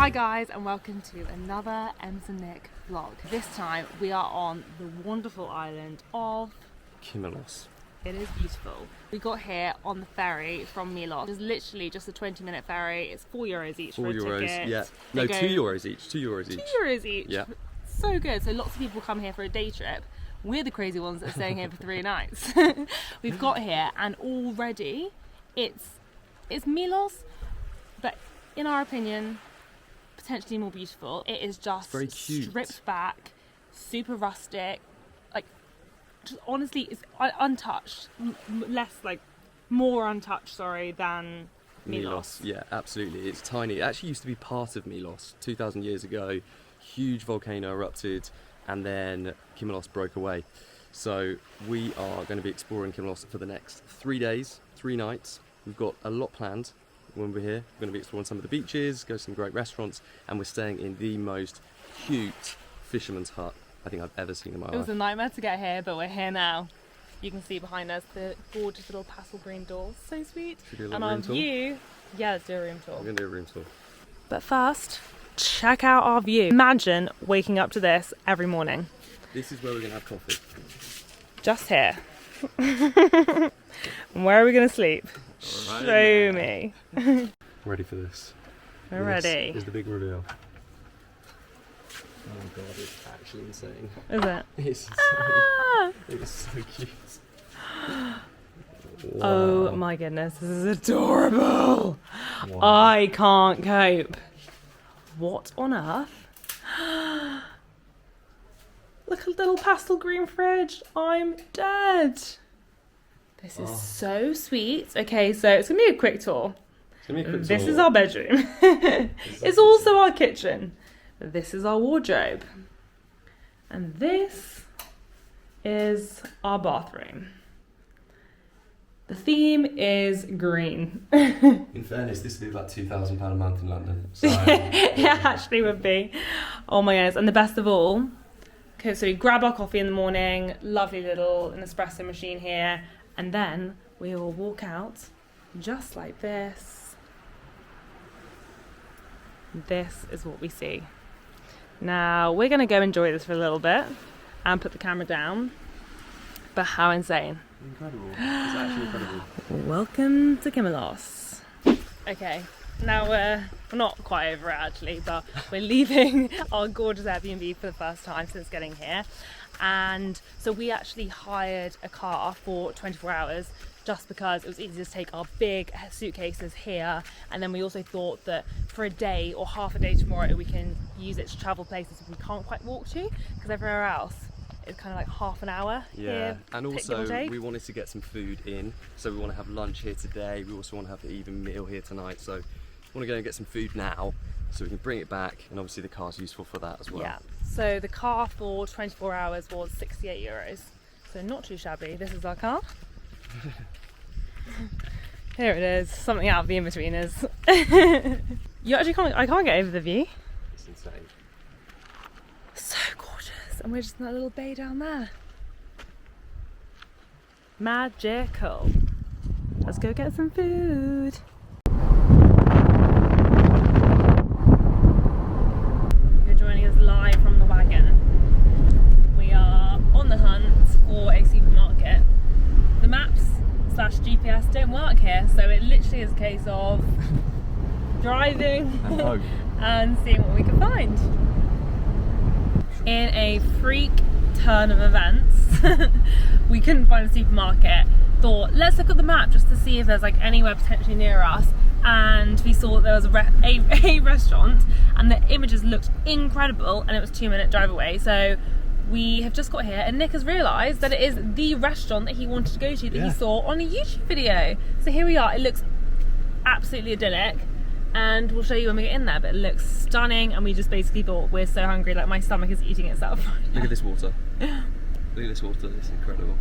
Hi guys, and welcome to another Ems and Nick vlog. This time we are on the wonderful island of Kimolos. It is beautiful. We got here on the ferry from Milos. It's literally just a 20-minute ferry. It's €4 each for a ticket. Yeah. No, €2 each. €2 each. €2 each. Yeah. So good. So lots of people come here for a day trip. We're the crazy ones that are staying here for 3 nights. We've got here and already it's Milos, but in our opinion, potentially more beautiful. It is just very cute. Stripped back, super rustic, like just honestly it's untouched, more untouched, sorry, than Milos. Yeah, absolutely. It's tiny. It actually used to be part of Milos 2,000 years ago. Huge volcano erupted and then Kimolos broke away. So we are going to be exploring Kimolos for the next 3 days, 3 nights. We've got a lot planned when we're here. We're going to be exploring some of the beaches, go to some great restaurants, and we're staying in the most cute fisherman's hut I think I've ever seen in my life. It was a nightmare to get here, but we're here now. You can see behind us the gorgeous little pastel green doors. So sweet. Should we do a And little our room tour? view, yeah, let's do a room tour. We're going to do a room tour. But first, check out our view. Imagine waking up to this every morning. This is where we're going to have coffee. Just here. Where are we going to sleep? Right. Show me. Ready for this? We're ready. This is the big reveal. Oh my god, it's actually insane. Is it? It's insane. Ah! It's so cute. Wow. Oh my goodness, this is adorable. Wow. I can't cope. What on earth? Look at the little pastel green fridge. I'm dead. This is so sweet. Okay, so it's gonna be a quick tour. It's gonna be a quick This tour. is our bedroom. It's also our kitchen. This is our wardrobe. And this is our bathroom. The theme is green. In fairness, this would be about £2,000 a month in London. So It actually would be. Oh my goodness. And the best of all, okay, so we grab our coffee in the morning, lovely little espresso machine here, and then we will walk out just like this. This is what we see. Now we're going to go enjoy this for a little bit and put the camera down. But how insane. incredible. It's actually incredible. Welcome to Kimolos. Okay, now we're not quite over it actually, but we're leaving our gorgeous Airbnb for the first time since getting here. And so we actually hired a car for 24 hours just because it was easy to take our big suitcases here, and then we also thought that for a day or half a day tomorrow we can use it to travel places we can't quite walk to, because everywhere else it's kind of like half an hour. Yeah, here, and also we wanted to get some food in, so we want to have lunch here today. We also want to have the even meal here tonight, so we want to go and get some food now so we can bring it back, and obviously the car's useful for that as well. Yeah, so the car for 24 hours was €68, so not too shabby. This is our car. Here it is, something out of the in-betweeners. You actually I can't get over the view. It's insane. So gorgeous, and we're just in that little bay down there. Magical. Let's go get some food. You're joining us live from the wagon. We are on the hunt for a supermarket. The maps/GPS don't work here, so it literally is a case of driving And hope. and seeing what we can find. In a freak turn of events, we couldn't find a supermarket. Thought, let's look at the map just to see if there's like anywhere potentially near us, and we saw there was a restaurant, and the images looked incredible, and it was a 2-minute drive away. So we have just got here, and Nick has realised that it is the restaurant that he wanted to go to, that he saw on a YouTube video. So here we are. It looks absolutely idyllic, and we'll show you when we get in there, but it looks stunning, and we just basically thought, we're so hungry, like my stomach is eating itself. Look at this water. Look at this water, it's incredible.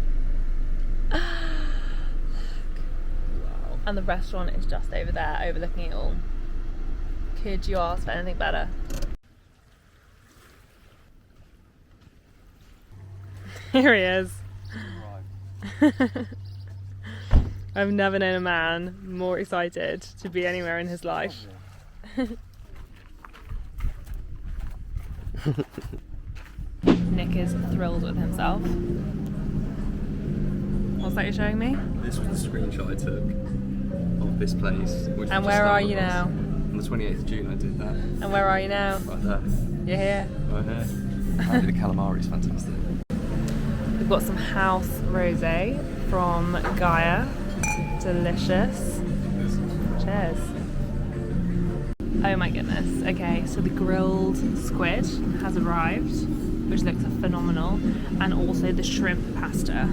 Wow. And the restaurant is just over there, overlooking it all. Could you ask for anything better? Here he is. I've never known a man more excited to be anywhere in his life. Nick is thrilled with himself. What's that you're showing me? This was the screenshot I took of this place. Which And where are you now? On the 28th of June I did that. And where are you now? Right there. You're here. Right here. Apparently the calamari is fantastic. We've got some house rosé from Gaia. Delicious. Cheers. Oh my goodness. Okay, so the grilled squid has arrived, which looks phenomenal, and also the shrimp pasta.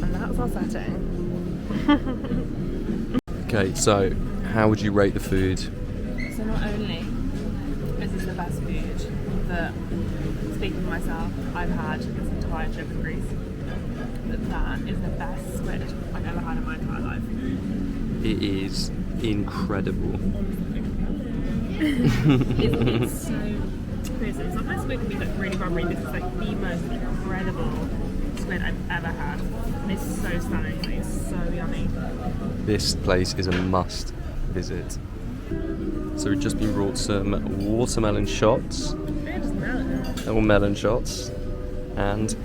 And that's our setting. Okay, so how would you rate the food? So not only is this the best food that, speaking for myself, I've had this entire trip in Greece, but that is the best squid I've ever had in my entire life. It is incredible. It's so crazy. Sometimes squid can be like really rubbery. This is like the most incredible squid I've ever had. It's so stunning. It's so yummy. This place is a must visit. So we've just been brought some watermelon shots. They're just melon. Or melon shots. And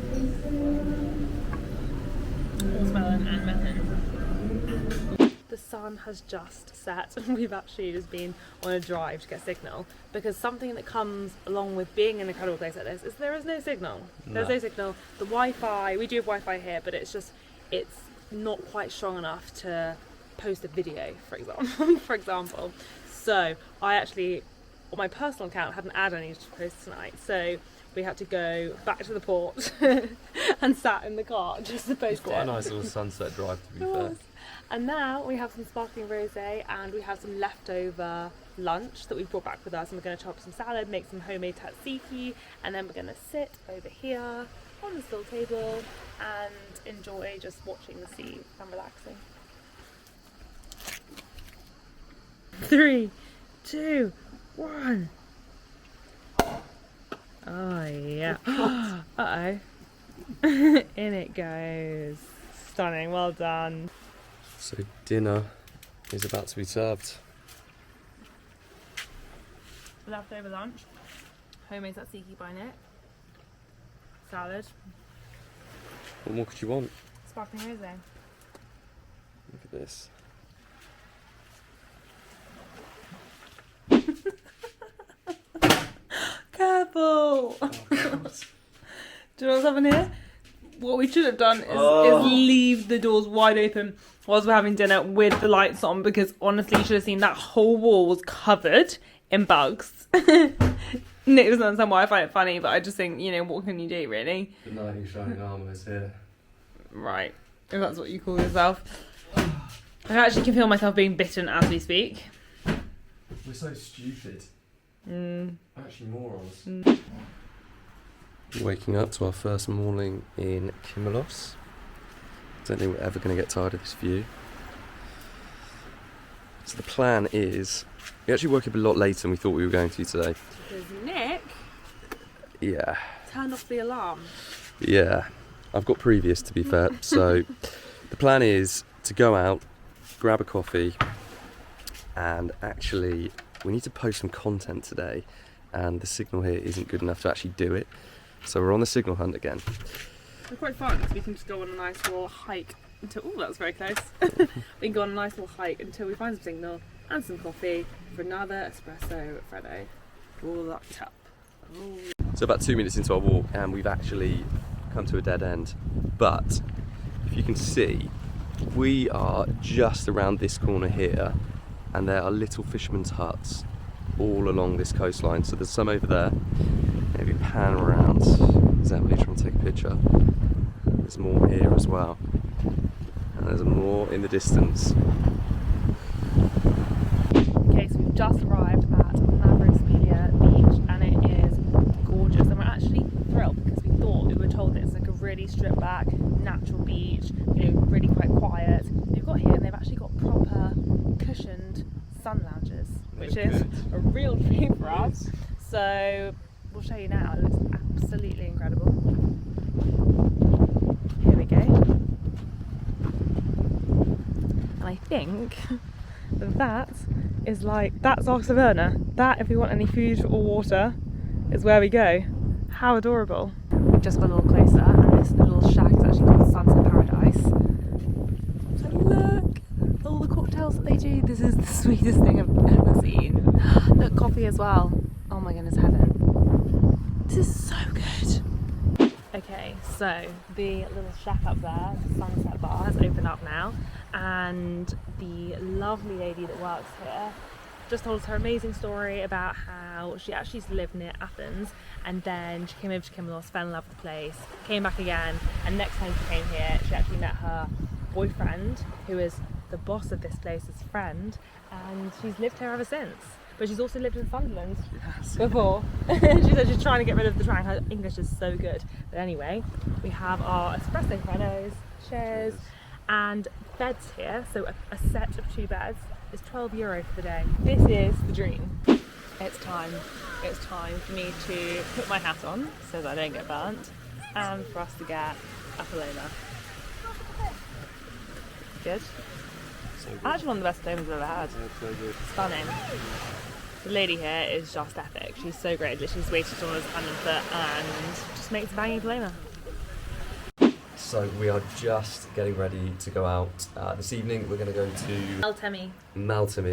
Watermelon and melon. The sun has just set and we've actually just been on a drive to get signal, because something that comes along with being in an incredible place like this is there is no signal. There's no signal. The Wi-Fi, we do have Wi-Fi here, but it's not quite strong enough to post a video, for example. So I actually, on my personal account, had an ad I needed to post tonight, so we had to go back to the port and sat in the car just to post it's quite a nice little sunset drive, to be fair. And now we have some sparkling rosé and we have some leftover lunch that we brought back with us, and we're going to chop some salad, make some homemade tzatziki, and then we're going to sit over here on this little table and enjoy just watching the sea and relaxing. 3, 2, 1. Oh yeah. Uh-oh. In it goes. Stunning, well done. So dinner is about to be served. Leftover lunch. Homemade tzatziki by Nick. Salad. What more could you want? Sparkling rosé. Look at this. Careful! Do you know what's happening here? What we should have done is leave the doors wide open whilst we're having dinner with the lights on, because honestly you should have seen that whole wall was covered in bugs. Nick doesn't understand why I find it funny, but I just think, what can you do really? The knight in shining armour is here. Right, if that's what you call yourself. I actually can feel myself being bitten as we speak. We're so stupid. Actually morons. Waking up to our first morning in Kimolos. Don't think we're ever going to get tired of this view. So the plan is, we actually woke up a lot later than we thought we were going to today. Because Nick turned off the alarm. Yeah, I've got previous, to be fair. So the plan is to go out, grab a coffee, and actually we need to post some content today, and the signal here isn't good enough to actually do it. So we're on the signal hunt again. It's quite fun because we can just go on a nice little hike until, that was very close. We can go on a nice little hike until we find some signal and some coffee for another espresso freddo. All locked up. Ooh. So about 2 minutes into our walk and we've actually come to a dead end. But if you can see, we are just around this corner here, and there are little fishermen's huts all along this coastline. So there's some over there. Maybe pan around. Exactly, trying to take a picture. There's more here as well. And there's more in the distance. Okay, so we've just arrived at Naxos Beach and it is gorgeous. And we're actually thrilled because we were told that it's like a really stripped back, natural beach, really quite quiet. We've got here and they've actually got proper cushioned sun lounges, which is a real treat for us. So we'll show you now. It looks absolutely incredible. Here we go. And I think That is like, that's our taverna. That, if we want any food or water, is where we go. How adorable. We've just got a little closer, and this little shack is actually called Sunset Paradise. So look, all the cocktails that they do. This is the sweetest thing I've ever seen. Look, coffee as well. Oh my goodness, heaven. This is so good. Okay, so the little shack up there, the Sunset Bar, has opened up now, and the lovely lady that works here just told us her amazing story about how she actually used to live near Athens, and then she came over to Kimolos, fell in love with the place, came back again, and next time she came here she actually met her boyfriend, who is the boss of this place's friend, and she's lived here ever since. But she's also lived in Sunderland before. She said she's trying to get rid of the twang. Her English is so good. But anyway, we have our espresso frappuccinos, chairs, and beds here. So a set of 2 beds is €12 for the day. This is the dream. It's time. It's time for me to put my hat on so that I don't get burnt, and for us to get a paloma. Good. So good. Actually one of the best palomas I've ever had. Yeah, so good. Stunning. The lady here is just epic. She's so great. She's waited on us hand and foot and just makes a banging paloma. So we are just getting ready to go out. This evening we're going to go to Maltemy.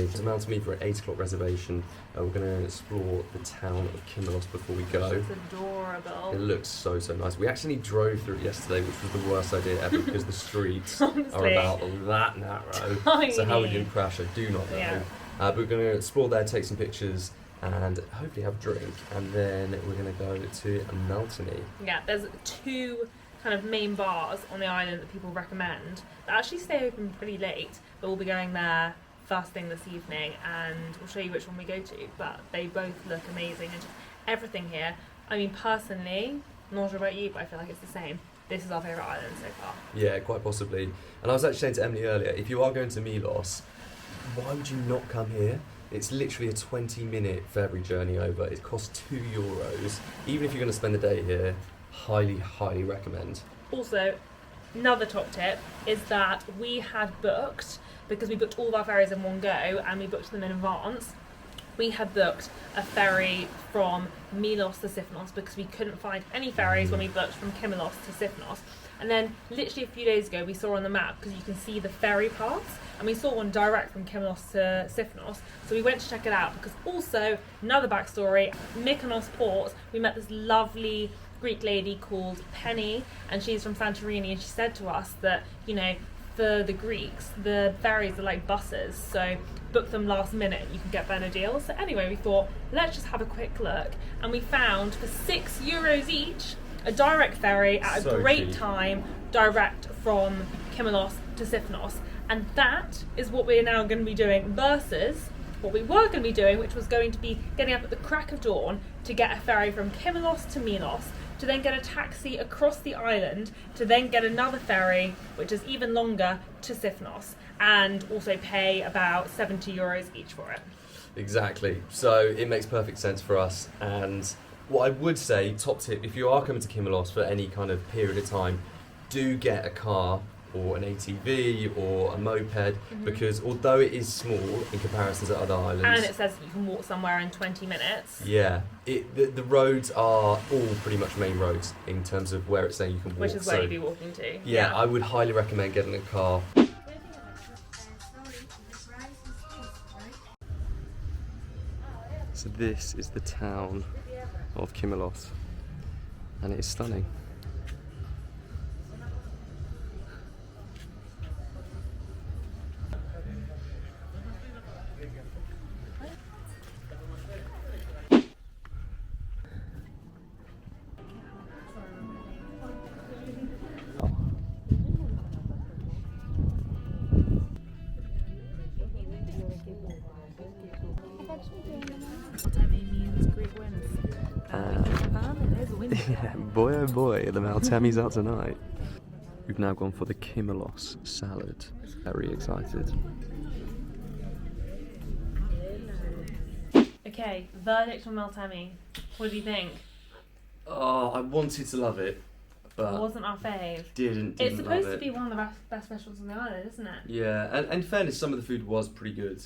It's Maltemy for an 8 o'clock reservation. We're going to explore the town of Kimolos before we go. It's adorable. It looks so nice. We actually drove through it yesterday, which was the worst idea ever because the streets are about that narrow. Tiny. So how we didn't crash, I do not know. Yeah. But we're going to explore there, take some pictures, and hopefully have a drink. And then we're going to go to Maltemy. Yeah, there's 2 kind of main bars on the island that people recommend that actually stay open pretty late, but we'll be going there first thing this evening, and we'll show you which one we go to. But they both look amazing, and just everything here. I mean, personally, I'm not sure about you, but I feel like it's the same. This is our favourite island so far. Yeah, quite possibly. And I was actually saying to Emily earlier, if you are going to Milos, why would you not come here? It's literally a 20-minute ferry journey over. It costs €2. Even if you're going to spend the day here, highly recommend. Also, another top tip is that we had booked, because we booked all of our ferries in one go and we booked them in advance, we had booked a ferry from Milos to Sifnos because we couldn't find any ferries when we booked from Kimolos to Sifnos. And then literally a few days ago we saw on the map, because you can see the ferry paths, and we saw one direct from Kimolos to Sifnos, so we went to check it out. Because also, another backstory, Mykonos port, we met this lovely Greek lady called Penny, and she's from Santorini, and she said to us that, you know, for the Greeks, the ferries are like buses, so book them last minute, you can get better deals. So anyway, we thought, let's just have a quick look, and we found for €6 each a direct ferry at a great cheap time, direct from Kimolos to Sifnos, and that is what we're now going to be doing versus what we were going to be doing, which was going to be getting up at the crack of dawn to get a ferry from Kimolos to Milos, to then get a taxi across the island, to then get another ferry, which is even longer, to Sifnos, and also pay about €70 each for it. Exactly. So it makes perfect sense for us. And what I would say, top tip, if you are coming to Kimolos for any kind of period of time, do get a car or an ATV or a moped, because although it is small in comparison to other islands, and it says you can walk somewhere in 20 minutes. Yeah, the roads are all pretty much main roads in terms of where it's saying you can walk. Which is where you'd be walking to. Yeah, I would highly recommend getting a car. So this is the town of Kimolos, and it is stunning. Yeah, boy oh boy, the Maltemy's out tonight. We've now gone for the Kimolos salad. Very excited. Okay, verdict on Maltemy. What do you think? Oh, I wanted to love it, but it wasn't our fave. Didn't It's supposed love to it. be one of the best restaurants on the island, isn't it? Yeah, and in fairness, some of the food was pretty good.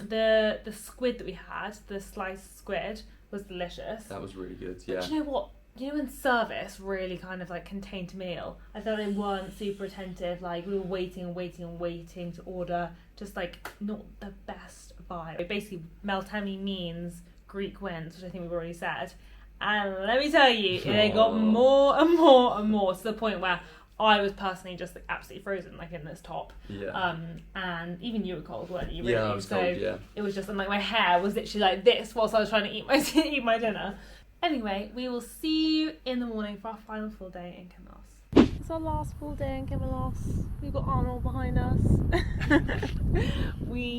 The squid that we had, the sliced squid, was delicious. That was really good. Yeah. But do you know what? You know when service really kind of like contained a meal? I felt they weren't super attentive. Like we were waiting to order. Just like not the best vibe. Basically, Meltemi means Greek wins, which I think we've already said. And let me tell you, they got more and more and more to the point where I was personally just like absolutely frozen, like in this top. Yeah. And even you were cold, weren't you? Really? Yeah, I was cold. Yeah. It was just, and like my hair was literally like this whilst I was trying to eat my dinner. Anyway, we will see you in the morning for our final full day in Kimolos. It's our last full day in Kimolos. We've got Arnold behind us.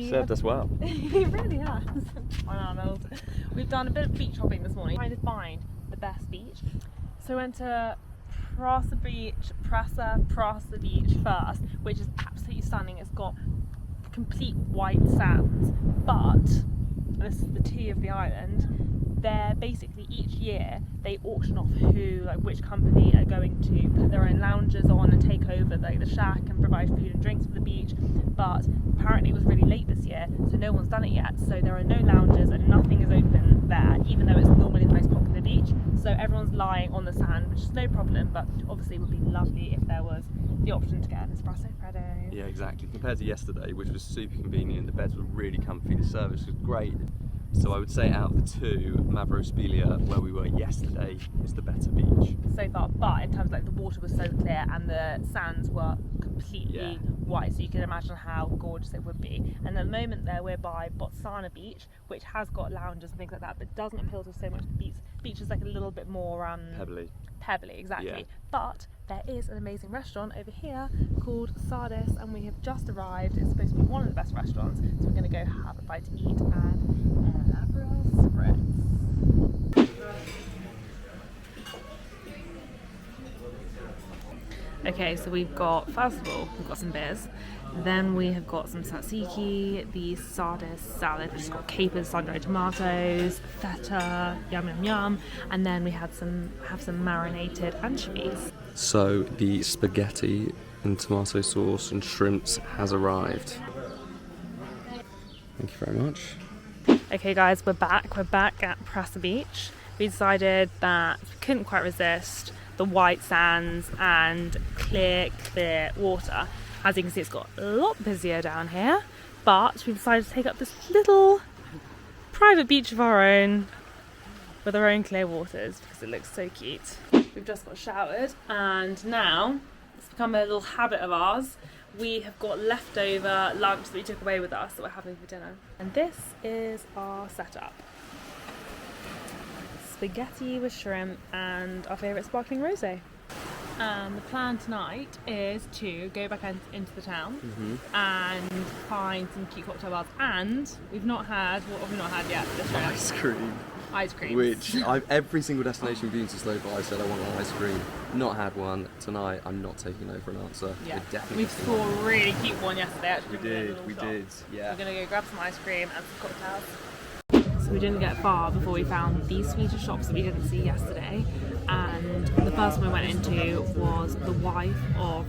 Served us well. He really has. Arnold. We've done a bit of beach hopping this morning, trying to find the best beach. So we went to Prasa Beach first, which is absolutely stunning. It's got complete white sands, but this is the tea of the island. They're basically each year they auction off which company are going to put their own lounges on and take over the shack and provide food and drinks for the beach. But apparently it was really late this year, so no one's done it yet. So there are no lounges and nothing is open there, even though it's normally the most popular beach. So everyone's lying on the sand, which is no problem. But obviously it would be lovely if there was the option to get an espresso Freddo. Yeah, exactly. Compared to yesterday, which was super convenient, the beds were really comfy, the service was great. So I would say out of the two, Mavrospilia, where we were yesterday, is the better beach. So far, but in terms of like the water was so clear and the sands were completely white, so you can imagine how gorgeous it would be. And at the moment there, we're by Botswana Beach, which has got lounges and things like that, but doesn't appeal to so much. The beach is like a little bit more pebbly, exactly. Yeah. But there is an amazing restaurant over here called Sardis, and we have just arrived. It's supposed to be one of the best restaurants, so we're going to go have a bite to eat and Aperol Spritz. Okay, so we've got, first of all, we've got some beers. Then we have got some tzatziki, the Sardis salad, which has got capers, sun-dried tomatoes, feta, yum, and then we have some marinated anchovies. So the spaghetti and tomato sauce and shrimps has arrived. Thank you very much. Okay guys, we're back at Prasa Beach. We decided that we couldn't quite resist the white sands and clear water. As you can see, it's got a lot busier down here, but we decided to take up this little private beach of our own with our own clear waters because it looks so cute. We've just got showered, and now it's become a little habit of ours. We have got leftover lunch that we took away with us that we're having for dinner. And this is our setup. Spaghetti with shrimp and our favourite sparkling rosé. The plan tonight is to go back into the town and find some cute cocktail bars. And we've not had, what have we not had yet this trip? Ice cream. Which every single destination we've been to so far, I said I want an ice cream. Not had one. Tonight, I'm not taking no for an answer. Yeah. We saw a really cute one yesterday. Actually, we did. Yeah. We're gonna go grab some ice cream and some cocktails. So we didn't get far before we found these Swedish shops that we didn't see yesterday, and the first one we went into was the wife of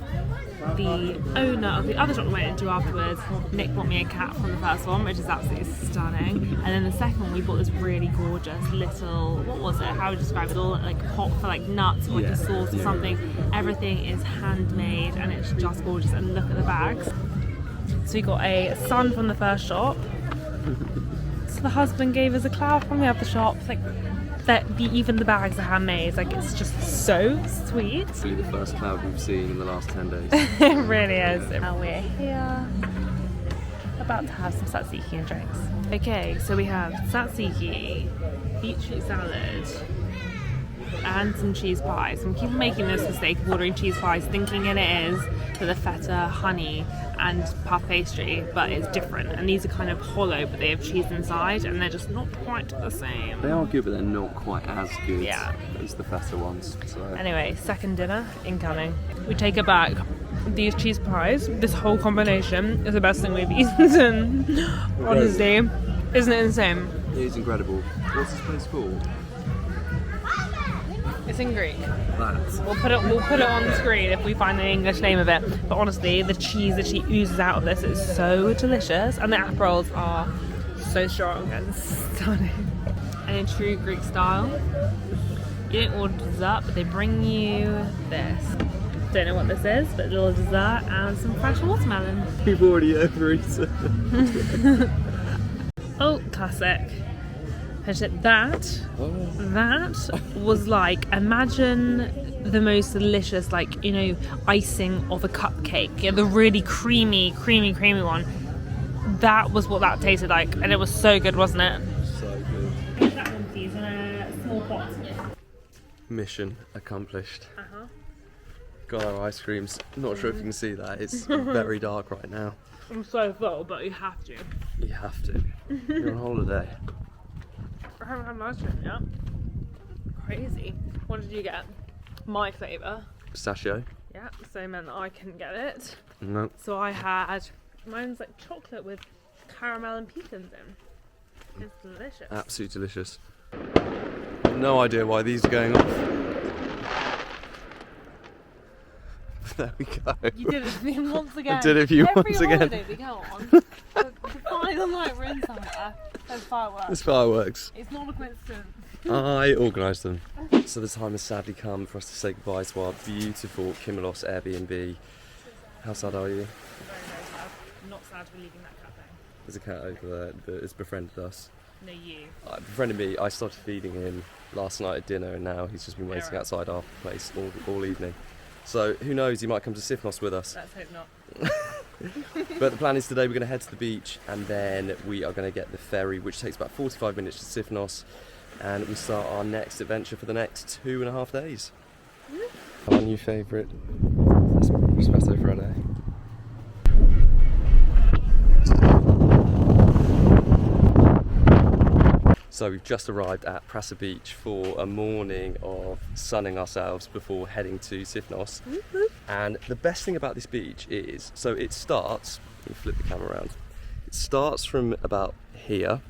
the owner of the other shop we went into afterwards. Nick bought me a cat from the first one, which is absolutely stunning, and then the second one we bought this really gorgeous little, what was it, how would you describe it, all like pot for like nuts or like a sauce or something. Everything is handmade and it's just gorgeous, and look at the bags. So we got a sun from the first shop. So the husband gave us a cloud from the other shop. Like even the bags are handmade. Like it's just so sweet. It's really the first cloud we've seen in the last 10 days. It really is. And we're here about to have some tzatziki and drinks. Okay, so we have tzatziki, beetroot salad, and some cheese pies. I'm keep making this mistake of ordering cheese pies, thinking it is for the feta, honey, and puff pastry, but it's different. And these are kind of hollow, but they have cheese inside, and they're just not quite the same. They are good, but they're not quite as good as the feta ones. So. Anyway, second dinner incoming. We take it back. These cheese pies, this whole combination is the best thing we've eaten. Honestly, isn't it insane? It is incredible. What's this place called? It's in Greek. That. We'll put it on the screen if we find an English name of it. But honestly, the cheese that she oozes out of this is so delicious, and the aperols are so strong and stunning. And in true Greek style, you don't order dessert, but they bring you this. Don't know what this is, but a little dessert and some fresh watermelon. We've already overeaten. Oh, classic. That was like, imagine the most delicious, like, you know, icing of a cupcake. Yeah, the really creamy one. That was what that tasted like, and it was so good, wasn't it? So good. Get that one, please, in a small pot. Mission accomplished. Uh-huh. Got our ice creams. Not sure if you can see that. It's very dark right now. I'm so full, but you have to. You have to. You're on holiday. I haven't had an ice cream yet. Crazy. What did you get? My flavour. Pistachio? Yeah, so it meant that I couldn't get it. No. So I had, mine's like chocolate with caramel and pecans in. It's delicious. Absolutely delicious. No idea why these are going off. There we go. You did it for me once again. I did it for you once again. Every holiday we go on, the final night we're in somewhere, there's fireworks. There's fireworks. It's not a coincidence. I organised them. So the time has sadly come for us to say goodbye to our beautiful Kimolos Airbnb. How sad are you? Very, very sad. I'm not sad to be leaving that cat there. There's a cat over there that has befriended us. No, you. Befriended me. I started feeding him last night at dinner, and now he's just been waiting outside our place all evening. So who knows, he might come to Sifnos with us. Let's hope not. But the plan is today we're going to head to the beach, and then we are going to get the ferry, which takes about 45 minutes to Sifnos, and we start our next adventure for the next 2.5 days. Our new favourite espresso Friday. So we've just arrived at Prasa Beach for a morning of sunning ourselves before heading to Sifnos. And the best thing about this beach is, so it starts, let me flip the camera around, it starts from about here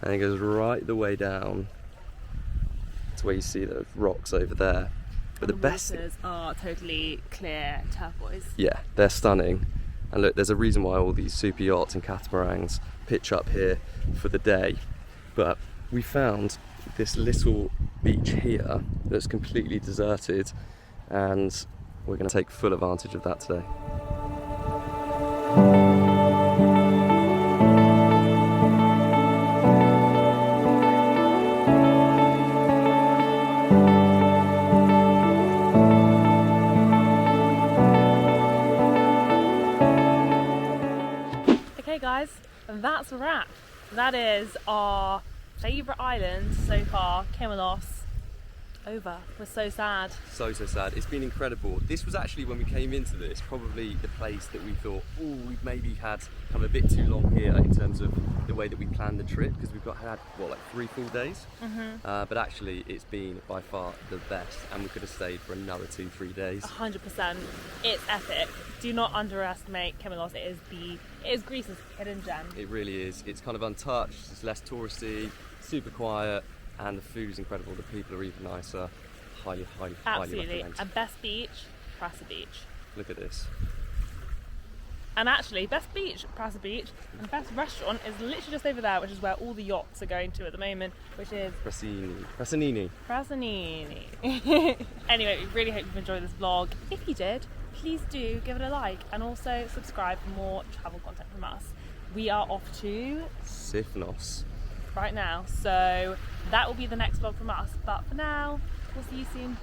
and it goes right the way down to where you see the rocks over there. But the best waters are totally clear turquoise. Yeah, they're stunning. And look, there's a reason why all these super yachts and catamarans pitch up here for the day. But we found this little beach here that's completely deserted, and we're going to take full advantage of that today. Okay guys, that's a wrap. That is our favourite island so far, Kimolos. Over. We're so sad. So sad. It's been incredible. This was actually, when we came into this, probably the place that we thought, oh, we've maybe had come a bit too long here in terms of the way that we planned the trip, because we've had what, like 3 full days. But actually it's been by far the best, and we could have stayed for another 2-3 days. 100%. It's epic. Do not underestimate Kimolos. It is Greece's hidden gem. It really is. It's kind of untouched, it's less touristy, super quiet, and the food is incredible. The people are even nicer. Highly Absolutely. recommend. And best beach, Prasa Beach. Look at this. And actually, best beach, Prasa Beach, and best restaurant is literally just over there, which is where all the yachts are going to at the moment, which is Prasanini. Anyway, we really hope you've enjoyed this vlog. If you did, please do give it a like, and also subscribe for more travel content from us. We are off to Sifnos right now, so that will be the next vlog from us. But for now, we'll see you soon.